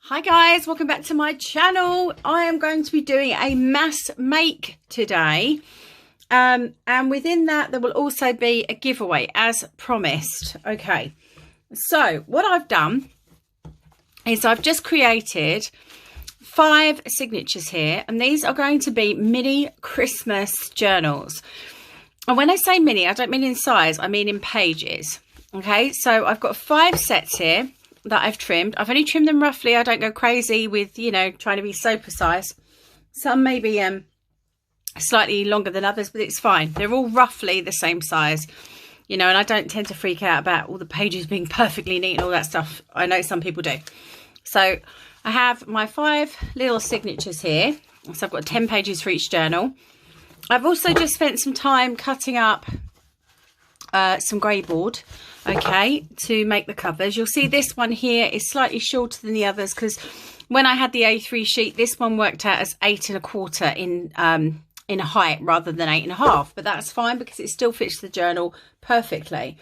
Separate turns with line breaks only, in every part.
Hi guys, welcome back to my channel. I am going to be doing a mass make today, and within that there will also be a giveaway as promised. Okay, so what I've done is I've just created 5 signatures here, and these are going to be mini Christmas journals. And when I say mini, I don't mean in size, I mean in pages. Okay, so I've got 5 sets here that I've trimmed. I've only trimmed them roughly. I don't go crazy with, you know, trying to be so precise. Some may be slightly longer than others, but it's fine. They're all roughly the same size, you know, and I don't tend to freak out about all the pages being perfectly neat and all that stuff. I know some people do. So I have my 5 little signatures here. So I've got 10 pages for each journal. I've also just spent some time cutting up some grey board, okay, to make the covers. You'll see this one here is slightly shorter than the others because when I had the A3 sheet, this one worked out as 8 1/4 in height rather than 8 1/2, but that's fine because it still fits the journal perfectly.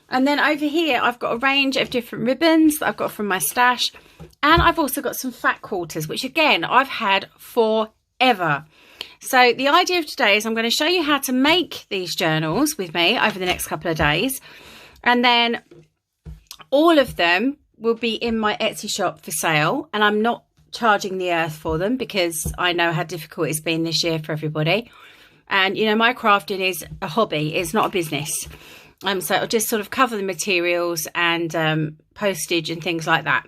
And then over here I've got a range of different ribbons that I've got from my stash, and I've also got some fat quarters, which again I've had forever. So the idea of today is I'm going to show you how to make these journals with me over the next couple of days. And then all of them will be in my Etsy shop for sale. And I'm not charging the earth for them because I know how difficult it's been this year for everybody. And, you know, my crafting is a hobby. It's not a business. So I'll just sort of cover the materials and postage and things like that.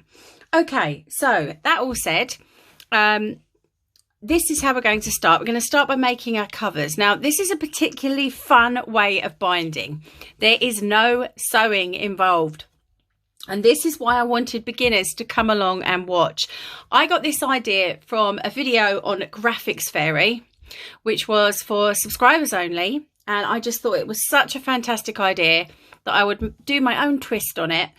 Okay, so that all said, this is how we're going to start. We're going to start by making our covers. Now, this is a particularly fun way of binding. There is no sewing involved. And this is why I wanted beginners to come along and watch. I got this idea from a video on Graphics Fairy, which was for subscribers only. And I just thought it was such a fantastic idea that I would do my own twist on it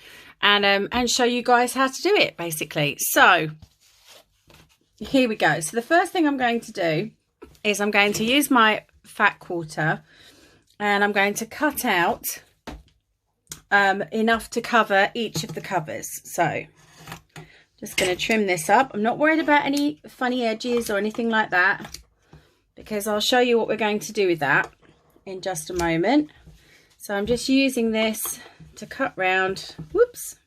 and show you guys how to do it, basically. So here we go. So the first thing I'm going to do is I'm going to use my fat quarter and I'm going to cut out enough to cover each of the covers. So just going to trim this up. I'm not worried about any funny edges or anything like that because I'll show you what we're going to do with that in just a moment. So I'm just using this to cut round. Whoops.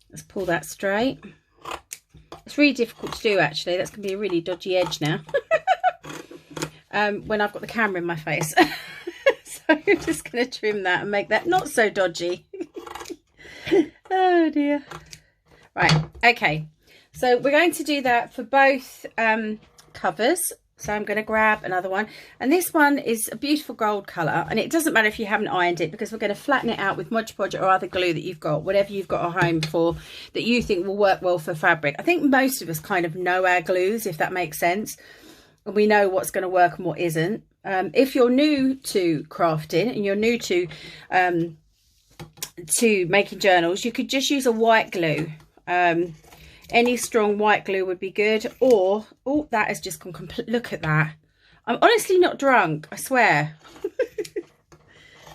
Let's pull that straight. It's really difficult to do, actually. That's going to be a really dodgy edge now when I've got the camera in my face. So I'm just going to trim that and make that not so dodgy. Oh dear. Right, okay. So we're going to do that for both covers. So I'm going to grab another one. And this one is a beautiful gold colour. And it doesn't matter if you haven't ironed it because we're going to flatten it out with Mod Podge or other glue that you've got. Whatever you've got at home for that you think will work well for fabric. I think most of us kind of know our glues, if that makes sense. And we know what's going to work and what isn't. If you're new to crafting and you're new to making journals, you could just use a white glue. Any strong white glue would be good, or oh, that has just gone complete. Look at that. I'm honestly not drunk, I swear.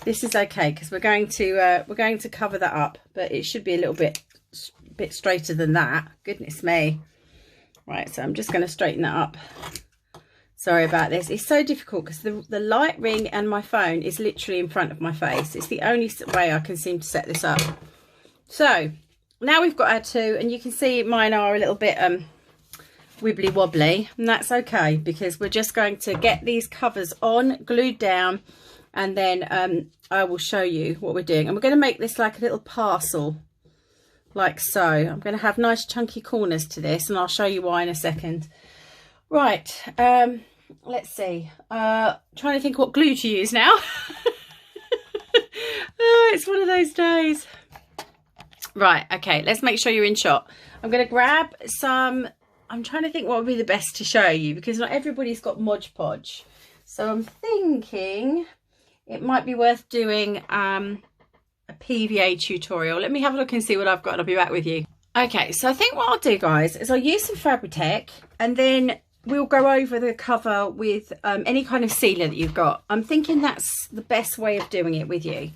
This is okay because we're going to cover that up, but it should be a little bit straighter than that. Goodness me. Right, so I'm just going to straighten that up. Sorry about this. It's so difficult because the light ring and my phone is literally in front of my face. It's the only way I can seem to set this up. So now we've got our 2, and you can see mine are a little bit wibbly wobbly, and that's okay because we're just going to get these covers on, glued down, and then I will show you what we're doing. And we're going to make this like a little parcel, like so. I'm going to have nice chunky corners to this, and I'll show you why in a second. Right, let's see. Trying to think what glue to use now. Oh, it's one of those days. Right, okay, let's make sure you're in shot. I'm going to grab some, I'm trying to think what would be the best to show you because not everybody's got Mod Podge. So I'm thinking it might be worth doing a PVA tutorial. Let me have a look and see what I've got and I'll be back with you. Okay, so I think what I'll do, guys, is I'll use some Fabri-Tac and then we'll go over the cover with any kind of sealer that you've got. I'm thinking that's the best way of doing it with you.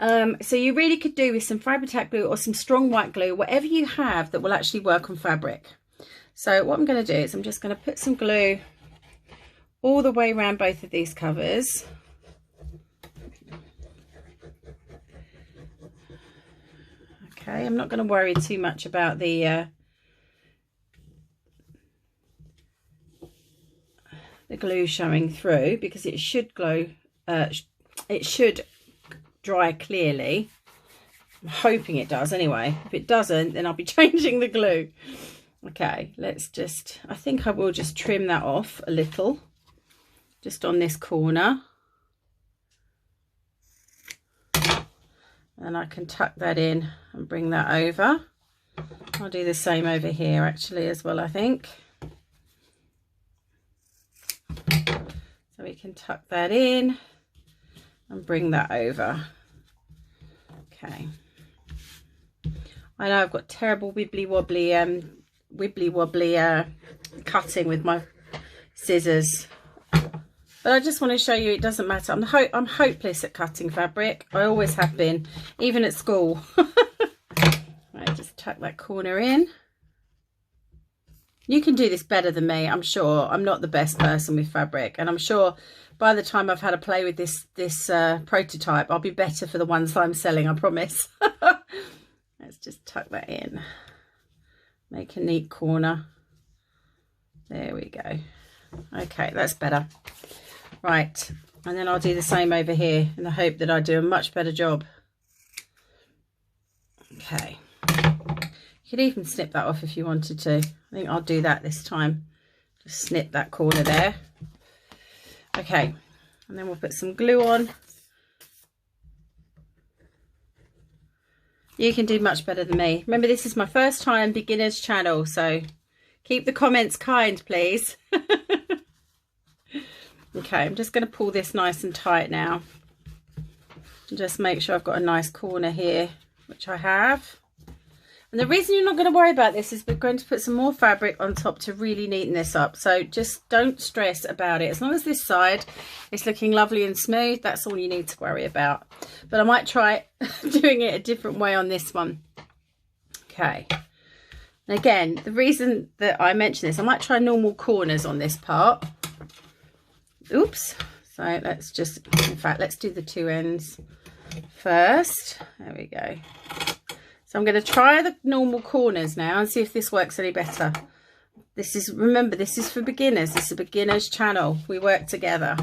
So you really could do with some Fabri-Tac glue or some strong white glue, whatever you have that will actually work on fabric. So what I'm going to do is I'm just going to put some glue all the way around both of these covers. Okay, I'm not going to worry too much about the glue showing through, because it should it should dry clearly. I'm hoping it does anyway. If it doesn't, then I'll be changing the glue. Okay, let's just, I think I will just trim that off a little, just on this corner. And I can tuck that in and bring that over. I'll do the same over here actually as well, I think. So we can tuck that in and bring that over. Okay. I know I've got terrible wibbly wobbly cutting with my scissors, but I just want to show you it doesn't matter. I'm hopeless at cutting fabric. I always have been, even at school. Right, just tuck that corner in. You can do this better than me, I'm sure. I'm not the best person with fabric, and I'm sure by the time I've had a play with this prototype, I'll be better for the ones that I'm selling, I promise. Let's just tuck that in. Make a neat corner. There we go. Okay, that's better. Right, and then I'll do the same over here in the hope that I do a much better job. Okay. You could even snip that off if you wanted to. I think I'll do that this time. Just snip that corner there. Okay, and then we'll put some glue on. You can do much better than me. Remember, this is my first time beginners channel, so keep the comments kind, please. Okay, I'm just going to pull this nice and tight now. And just make sure I've got a nice corner here, which I have. And the reason you're not going to worry about this is we're going to put some more fabric on top to really neaten this up. So just don't stress about it. As long as this side is looking lovely and smooth, that's all you need to worry about. But I might try doing it a different way on this one. Okay. And again, the reason that I mention this, I might try normal corners on this part. Oops. So let's just, in fact, let's do the two ends first. There we go. So I'm going to try the normal corners now and see if this works any better. This is, remember, this is for beginners. This is a beginner's channel. We work together.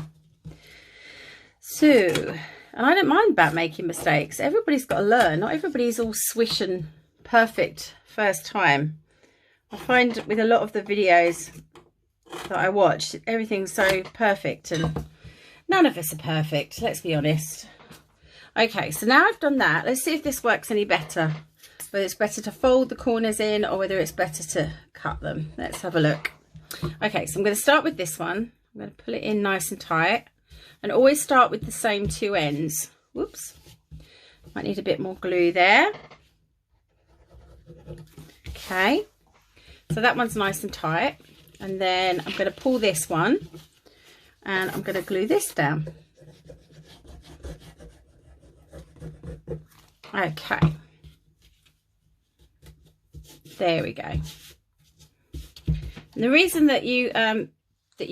So, and I don't mind about making mistakes. Everybody's got to learn. Not everybody's all swish and perfect first time. I find with a lot of the videos that I watch, everything's so perfect, and none of us are perfect, let's be honest. Okay, so now I've done that. Let's see if this works any better. Whether it's better to fold the corners in or whether it's better to cut them. Let's have a look. Okay, so I'm going to start with this one. I'm going to pull it in nice and tight, and always start with the same two ends. Whoops. Might need a bit more glue there. Okay, so that one's nice and tight. And then I'm going to pull this one and I'm going to glue this down. Okay. There we go. And the reason that you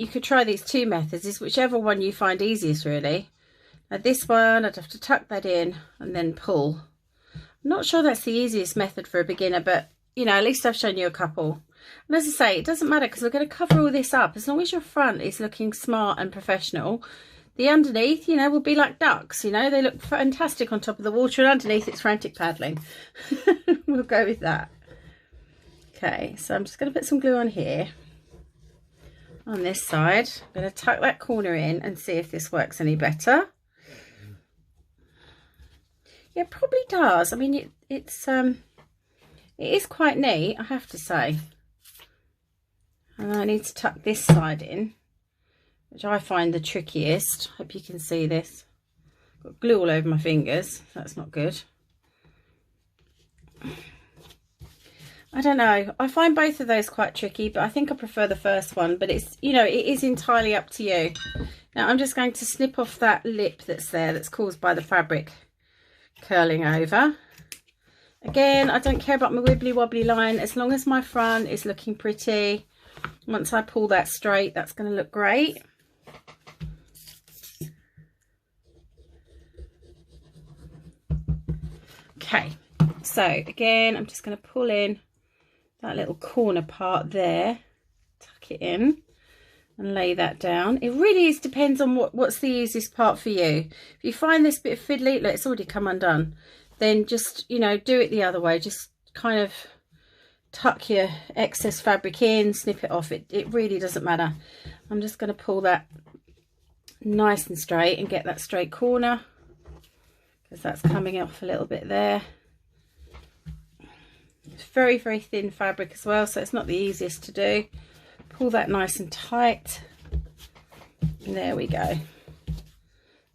could try these two methods is whichever one you find easiest, really. Now this one, I'd have to tuck that in and then pull. I'm not sure that's the easiest method for a beginner, but you know, at least I've shown you a couple. And as I say, it doesn't matter because we're going to cover all this up. As long as your front is looking smart and professional, the underneath, you know, will be like ducks. You know, they look fantastic on top of the water, and underneath it's frantic paddling. We'll go with that. Okay, so I'm just going to put some glue on here. On this side, I'm going to tuck that corner in and see if this works any better. Yeah, it probably does. I mean, it is quite neat, I have to say. And I need to tuck this side in, which I find the trickiest. Hope you can see this. Got glue all over my fingers. That's not good. I don't know. I find both of those quite tricky, but I think I prefer the first one. But it's, you know, it is entirely up to you. Now I'm just going to snip off that lip that's there, that's caused by the fabric curling over. Again, I don't care about my wibbly wobbly line as long as my front is looking pretty. Once I pull that straight, that's going to look great. Okay, so again, I'm just going to pull in that little corner part there, tuck it in and lay that down. It really depends on what's the easiest part for you. If you find this bit fiddly, look, it's already come undone, then just, you know, do it the other way. Just kind of tuck your excess fabric in, snip it off. It really doesn't matter. I'm just going to pull that nice and straight and get that straight corner, because that's coming off a little bit there. It's very, very thin fabric as well, so it's not the easiest to do. Pull that nice and tight. And there we go.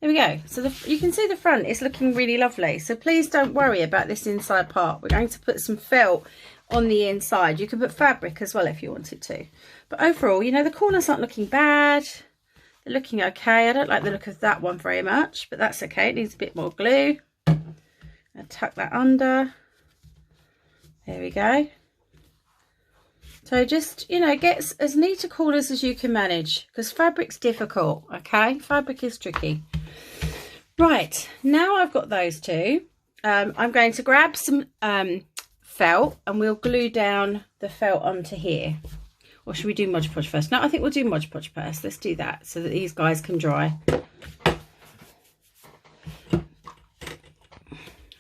There we go. So you can see the front is looking really lovely. So please don't worry about this inside part. We're going to put some felt on the inside. You could put fabric as well if you wanted to. But overall, you know, the corners aren't looking bad. They're looking okay. I don't like the look of that one very much, but that's okay. It needs a bit more glue. I'll tuck that under. There we go. So just, you know, get as neat a corners as you can manage, because fabric's difficult, okay? Fabric is tricky. Right, now I've got those two. I'm going to grab some felt and we'll glue down the felt onto here. Or should we do Mod Podge first? No, I think we'll do Mod Podge first. Let's do that so that these guys can dry.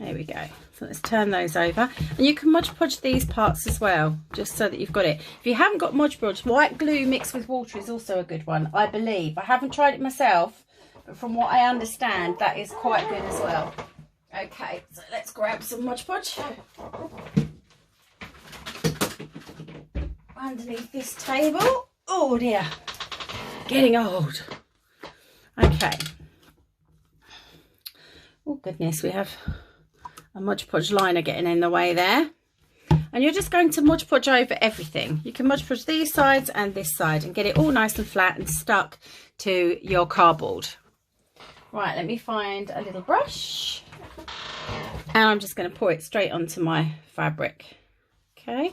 There we go. So let's turn those over. And you can Mod Podge these parts as well, just so that you've got it. If you haven't got Mod Podge, white glue mixed with water is also a good one, I believe. I haven't tried it myself, but from what I understand, that is quite good as well. Okay, so let's grab some Mod Podge. Underneath this table. Oh dear, getting old. Okay. Oh goodness, we have a Mod Podge liner getting in the way there. And you're just going to Mod Podge over everything. You can Mod Podge these sides and this side and get it all nice and flat and stuck to your cardboard. Right, let me find a little brush. And I'm just going to pour it straight onto my fabric. Okay.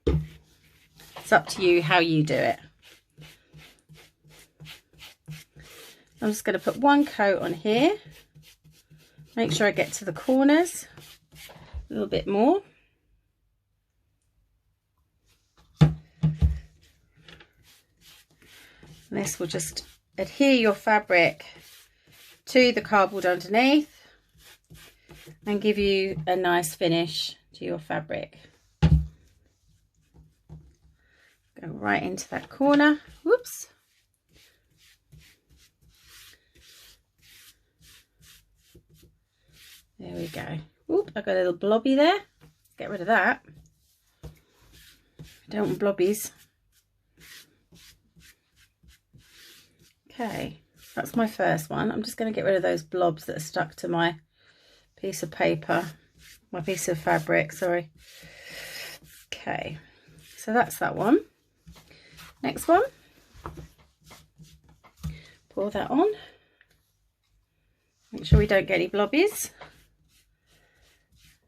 It's up to you how you do it. I'm just going to put one coat on here. Make sure I get to the corners a little bit more. This will just adhere your fabric to the cardboard underneath and give you a nice finish to your fabric. Go right into that corner. Whoops. There we go. Oop, I got a little blobby there. Get rid of that. I don't want blobbies. Okay, that's my first one. I'm just going to get rid of those blobs that are stuck to my piece of paper, my piece of fabric, sorry. Okay, so that's that one. Next one. Pour that on. Make sure we don't get any blobbies.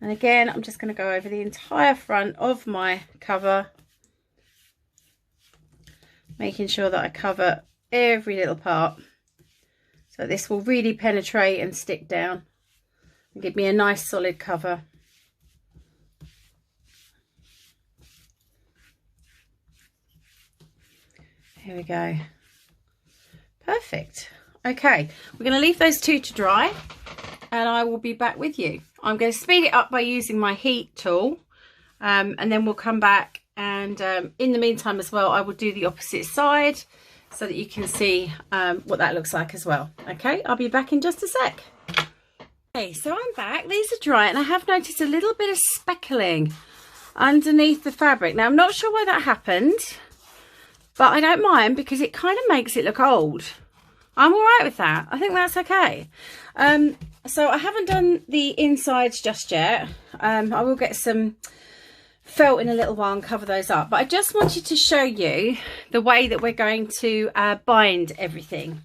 And again, I'm just going to go over the entire front of my cover, making sure that I cover every little part. So this will really penetrate and stick down and give me a nice solid cover. Here we go. Perfect. Okay, we're going to leave those two to dry and I will be back with you. I'm going to speed it up by using my heat tool and then we'll come back, and in the meantime as well I will do the opposite side so that you can see what that looks like as well. Okay, I'll be back in just a sec. Okay, so I'm back. These are dry and I have noticed a little bit of speckling underneath the fabric. Now I'm not sure why that happened, but I don't mind because it kind of makes it look old. I'm all right with that. I think that's okay. So I haven't done the insides just yet. I will get some felt in a little while and cover those up. But I just wanted to show you the way that we're going to bind everything.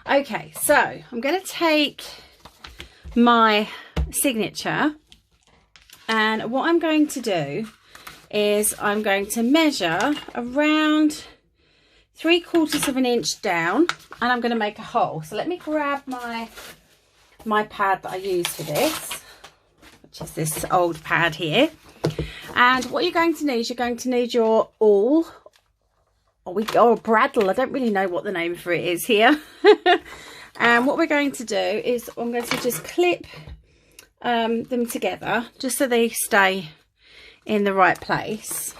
Okay, so I'm going to take my signature. And what I'm going to do is I'm going to measure around 3/4 of an inch down, and I'm going to make a hole. So let me grab my pad that I use for this, which is this old pad here. And what you're going to need is you're going to need your awl, or bradawl. I don't really know what the name for it is here. And what we're going to do is I'm going to just clip them together just so they stay in the right place,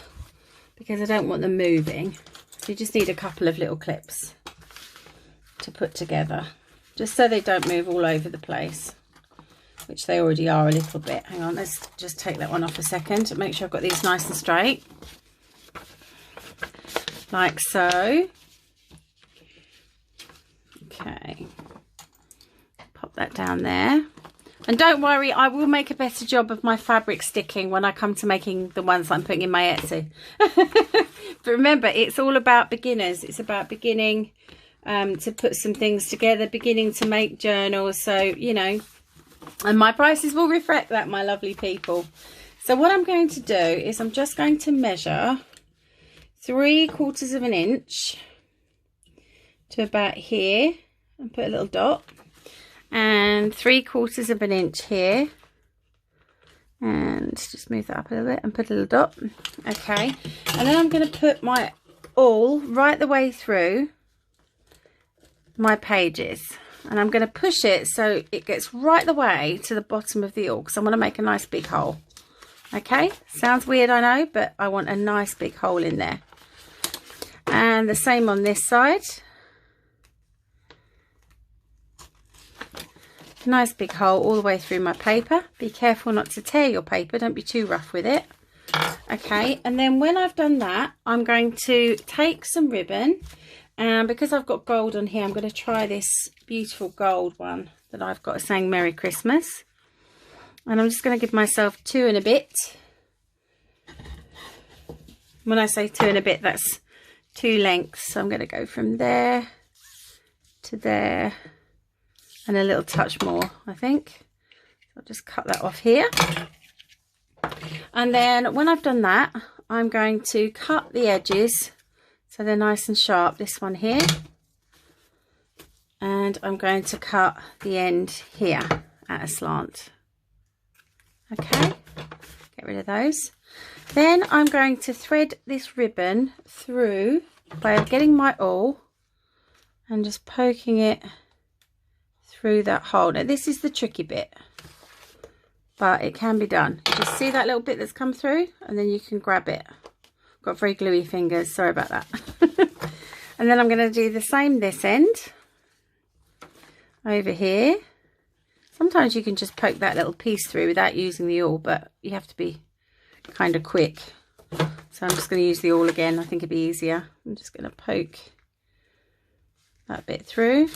because I don't want them moving. So you just need a couple of little clips to put together, just so they don't move all over the place, which they already are a little bit. Hang on, let's just take that one off a second to make sure I've got these nice and straight, like so. Okay, pop that down there. And don't worry, I will make a better job of my fabric sticking when I come to making the ones I'm putting in my Etsy. But remember, it's all about beginners. It's about beginning to put some things together, beginning to make journals. So, you know, and my prices will reflect that, my lovely people. So what I'm going to do is I'm just going to measure 3/4 of an inch to about here and put a little dot. And 3/4 of an inch here, and just move that up a little bit and put a little dot. Okay, and then I'm going to put my awl right the way through my pages, and I'm going to push it so it gets right the way to the bottom of the awl, because I want to make a nice big hole. Okay, sounds weird, I know, but I want a nice big hole in there. And the same on this side. Nice big hole all the way through my paper. Be careful not to tear your paper, don't be too rough with it. Okay, and then when I've done that, I'm going to take some ribbon, and because I've got gold on here, I'm going to try this beautiful gold one that I've got saying Merry Christmas. And I'm just going to give myself 2 and a bit. When I say 2 and a bit, that's 2 lengths. So I'm going to go from there to there, and a little touch more, I think. I'll just cut that off here. And then when I've done that, I'm going to cut the edges so they're nice and sharp. This one here. And I'm going to cut the end here at a slant. Okay, get rid of those. Then I'm going to thread this ribbon through by getting my awl and just poking it through that hole. Now this is the tricky bit, but it can be done. Just see that little bit that's come through, and then you can grab it. Got very gluey fingers, sorry about that. And then I'm going to do the same this end over here. Sometimes you can just poke that little piece through without using the awl, but you have to be kind of quick. So I'm just going to use the awl again. I think it'd be easier. I'm just going to poke that bit through.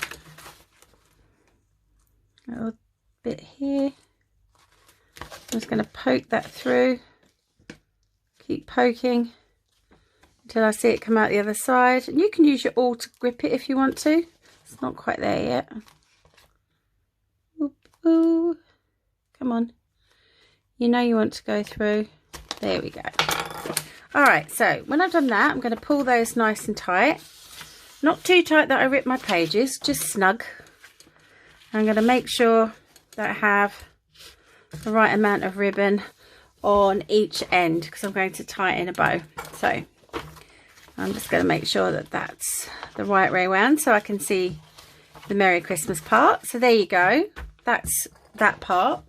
A little bit here. I'm just going to poke that through. Keep poking until I see it come out the other side. And you can use your awl to grip it if you want to. It's not quite there yet. Oop, ooh. Come on. You know you want to go through. There we go. Alright, so when I've done that, I'm going to pull those nice and tight. Not too tight that I rip my pages, just snug. I'm going to make sure that I have the right amount of ribbon on each end, because I'm going to tie it in a bow. So I'm just going to make sure that that's the right way around so I can see the Merry Christmas part. So there you go. That's that part.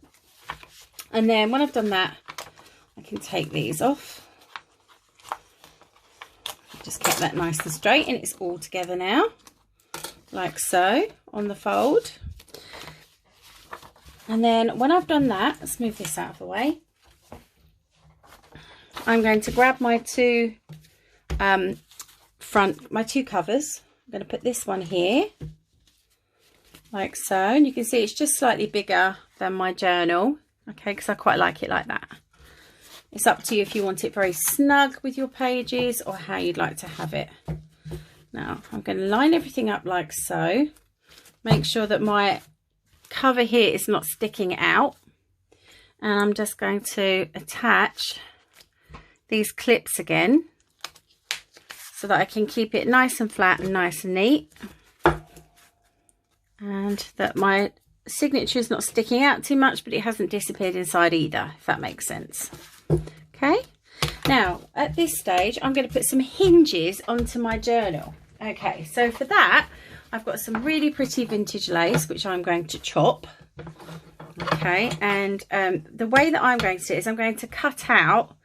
And then when I've done that, I can take these off. Just kept that nice and straight, and it's all together now, like so, on the fold. And then when I've done that, let's move this out of the way. I'm going to grab my two two covers. I'm going to put this one here, like so, and you can see it's just slightly bigger than my journal, okay, because I quite like it like that. It's up to you if you want it very snug with your pages or how you'd like to have it. Now I'm going to line everything up like so. Make sure that my cover here is not sticking out. And I'm just going to attach these clips again so that I can keep it nice and flat and nice and neat, and that my signature is not sticking out too much, but it hasn't disappeared inside either, if that makes sense. Okay, now at this stage I'm going to put some hinges onto my journal. Okay, so for that I've got some really pretty vintage lace which I'm going to chop. Okay, and the way that I'm going to do it is I'm going to cut out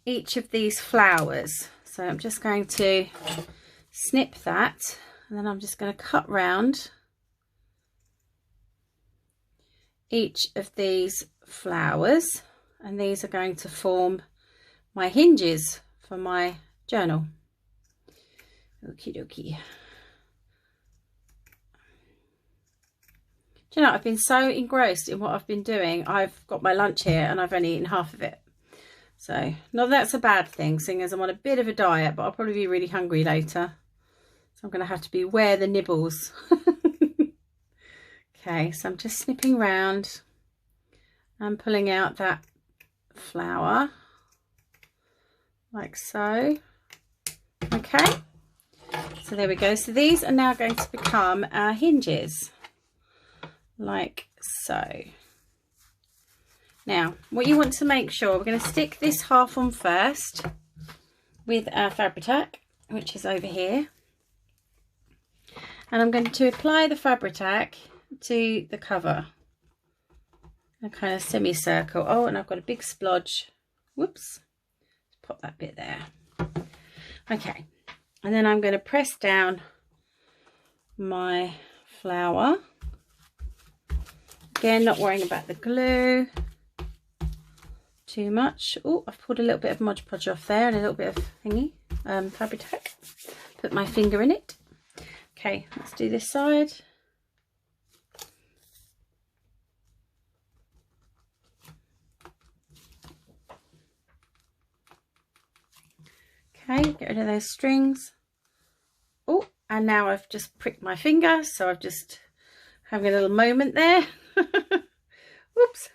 each of these flowers. So I'm just going to snip that, and then I'm just going to cut round each of these flowers, and these are going to form my hinges for my journal. Okie dokie. Do you know, I've been so engrossed in what I've been doing. I've got my lunch here and I've only eaten half of it. So, not that that's a bad thing, seeing as I'm on a bit of a diet, but I'll probably be really hungry later. So I'm going to have to beware the nibbles. Okay, so I'm just snipping round and pulling out that flower, like so. Okay, so there we go. So these are now going to become our hinges, like so. Now, what you want to make sure, we're going to stick this half on first with our Fabri-Tac, which is over here. And I'm going to apply the Fabri-Tac to the cover, a kind of semicircle. Oh, and I've got a big splodge. Whoops. Let's pop that bit there. Okay. And then I'm going to press down my flower. Again, not worrying about the glue too much. Oh, I've pulled a little bit of Mod Podge off there and a little bit of thingy, Fabri-Tac. Put my finger in it. Okay, let's do this side. Okay, get rid of those strings. Oh, and now I've just pricked my finger, so I've just having a little moment there. Whoops.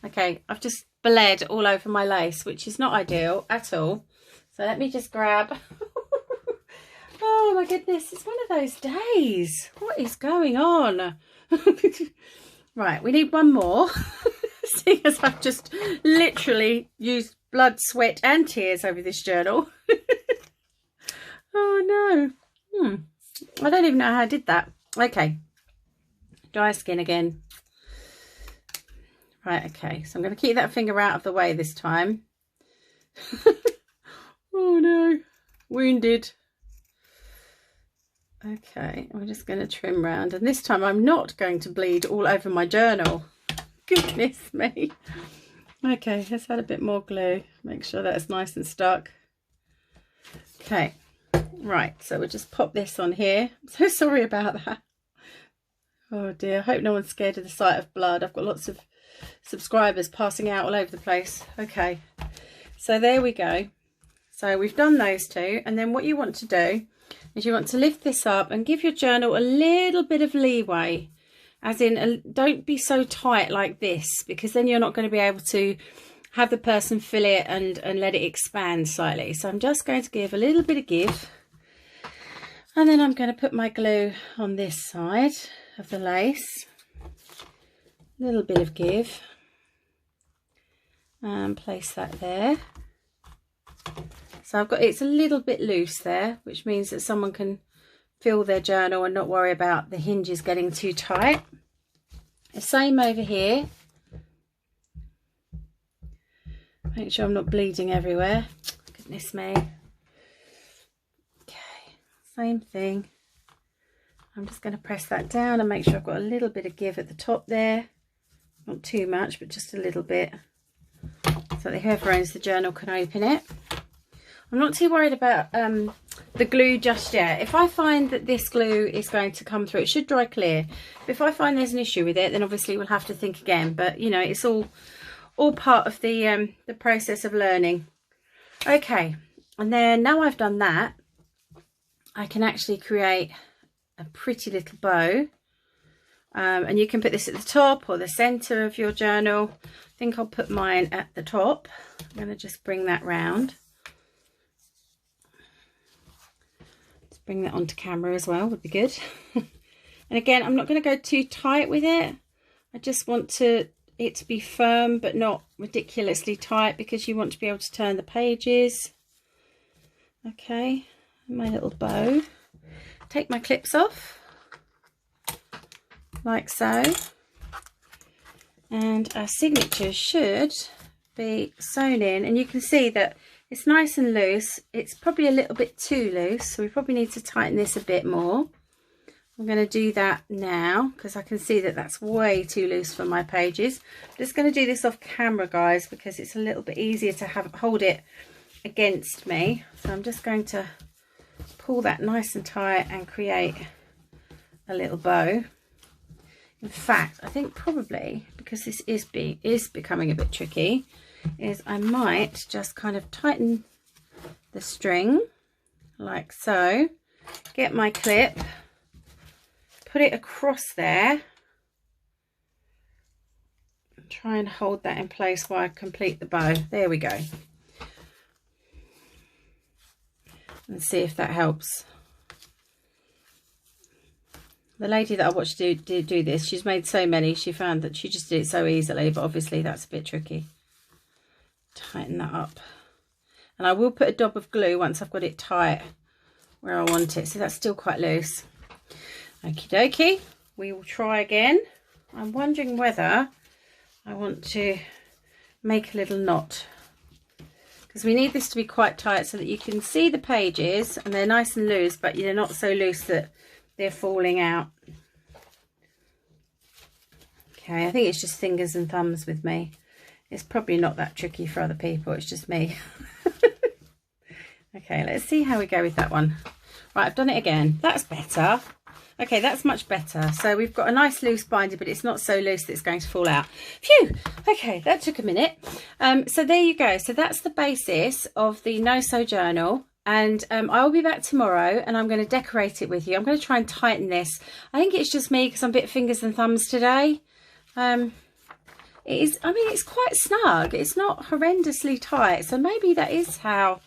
Okay, I've just bled all over my lace, which is not ideal at all. So let me just grab. Oh my goodness, it's one of those days. What is going on? Right, we need one more. Seeing as I've just literally used blood, sweat and tears over this journal. Oh no. I don't even know how I did that. Okay. Dry skin again. Right, okay, so I'm going to keep that finger out of the way this time. Oh no, wounded. Okay, we're just going to trim round, and this time I'm not going to bleed all over my journal. Goodness me. Okay, let's add a bit more glue. Make sure that's nice and stuck. Okay, right, so we'll just pop this on here. I'm so sorry about that. Oh dear, I hope no one's scared of the sight of blood. I've got lots of subscribers passing out all over the place. Okay, so there we go. So we've done those two, and then what you want to do is you want to lift this up and give your journal a little bit of leeway, as in don't be so tight like this, because then you're not going to be able to have the person fill it and let it expand slightly. So I'm just going to give a little bit of give, and then I'm going to put my glue on this side of the lace. Little bit of give, and place that there. So I've got, it's a little bit loose there, which means that someone can fill their journal and not worry about the hinges getting too tight. The same over here. Make sure I'm not bleeding everywhere. Goodness me. Okay, same thing. I'm just going to press that down and make sure I've got a little bit of give at the top there. Not too much, but just a little bit, so that whoever owns the journal can open it. I'm not too worried about the glue just yet. If I find that this glue is going to come through, it should dry clear. But if I find there's an issue with it, then obviously we'll have to think again. But you know, it's all part of the process of learning. Okay, and then now I've done that, I can actually create a pretty little bow And you can put this at the top or the center of your journal. I think I'll put mine at the top. I'm going to just bring that round. Let's bring that onto camera as well, would be good. And again, I'm not going to go too tight with it. I just want it to be firm but not ridiculously tight, because you want to be able to turn the pages. Okay, my little bow. Take my clips off like so, and our signature should be sewn in, and you can see that it's nice and loose. It's probably a little bit too loose, so we probably need to tighten this a bit more. I'm going to do that now because I can see that that's way too loose for my pages. I'm just going to do this off camera, guys, because it's a little bit easier to hold it against me. So I'm just going to pull that nice and tight and create a little bow. In fact, I think probably, because this is becoming a bit tricky, is I might just kind of tighten the string like so, get my clip, put it across there, and try and hold that in place while I complete the bow. There we go. And see if that helps. The lady that I watched do this, she's made so many, she found that she just did it so easily, but obviously that's a bit tricky. Tighten that up. And I will put a dab of glue once I've got it tight where I want it. So that's still quite loose. Okie dokie, we will try again. I'm wondering whether I want to make a little knot, because we need this to be quite tight so that you can see the pages and they're nice and loose, but they're not so loose that they're falling out. Okay, I think it's just fingers and thumbs with me. It's probably not that tricky for other people, it's just me. Okay, let's see how we go with that one. Right, I've done it again. That's better. Okay, that's much better. So we've got a nice loose binder, but it's not so loose that it's going to fall out. Phew! Okay, that took a minute. So there you go. So that's the basis of the No Sew Journal. And I will be back tomorrow and I'm going to decorate it with you. I'm going to try and tighten this. I think it's just me because I'm a bit fingers and thumbs today. It is, I mean, it's quite snug. It's not horrendously tight. So maybe that is how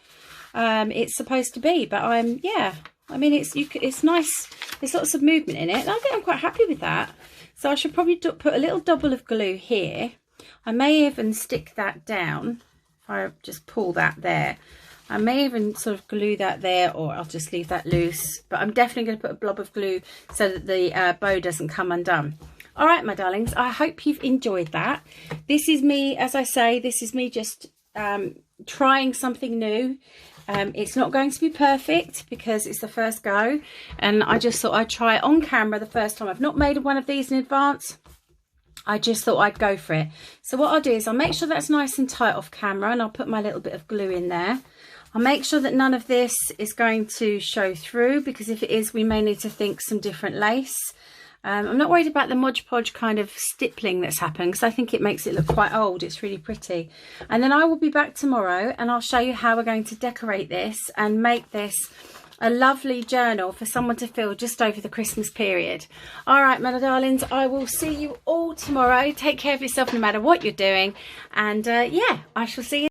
it's supposed to be. But yeah, I mean, it's nice. There's lots of movement in it. And I think I'm quite happy with that. So I should probably put a little double of glue here. I may even stick that down. If I just pull that there. I may even sort of glue that there, or I'll just leave that loose. But I'm definitely going to put a blob of glue so that the bow doesn't come undone. All right, my darlings, I hope you've enjoyed that. This is me, as I say, this is me just trying something new. It's not going to be perfect because it's the first go. And I just thought I'd try it on camera the first time. I've not made one of these in advance. I just thought I'd go for it. So what I'll do is I'll make sure that's nice and tight off camera, and I'll put my little bit of glue in there. I'll make sure that none of this is going to show through, because if it is, we may need to think some different lace. I'm not worried about the Mod Podge kind of stippling that's happened, because I think it makes it look quite old. It's really pretty. And then I will be back tomorrow and I'll show you how we're going to decorate this and make this a lovely journal for someone to fill just over the Christmas period. All right, my darlings, I will see you all tomorrow. Take care of yourself no matter what you're doing. And yeah, I shall see you.